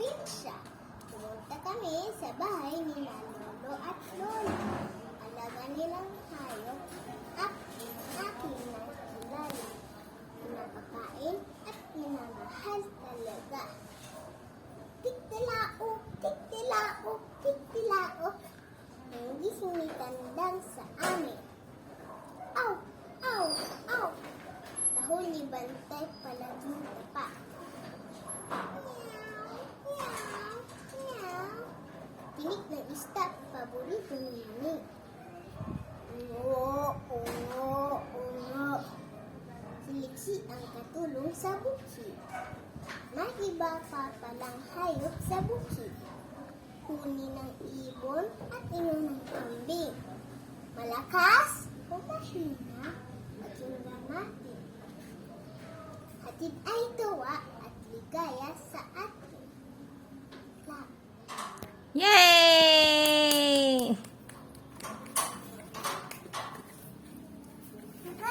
probinsya. Pumunta kami sa bahay ni Lolo at Lola. Alaga nilang hayop at aking nakilala. Pinapakain at minamahal talaga. Tiktilao, tiktilao, tiktilao. Hindi sumitandang sa amin. Aw, aw, aw. Tahol ni Bantay palaging tapa. Meow, meow, meow. Tinik ng isda, paborito ni Mami. Ungo, ungo, ungo. Si Liksi ang katulong sa bukid. May iba pa palang hayop sa bukid. Huni ng ibon at inom ng kambing. Malakas o mahina, maging ramati. Hatid ay tuwa at ligaya sa atin. Yay!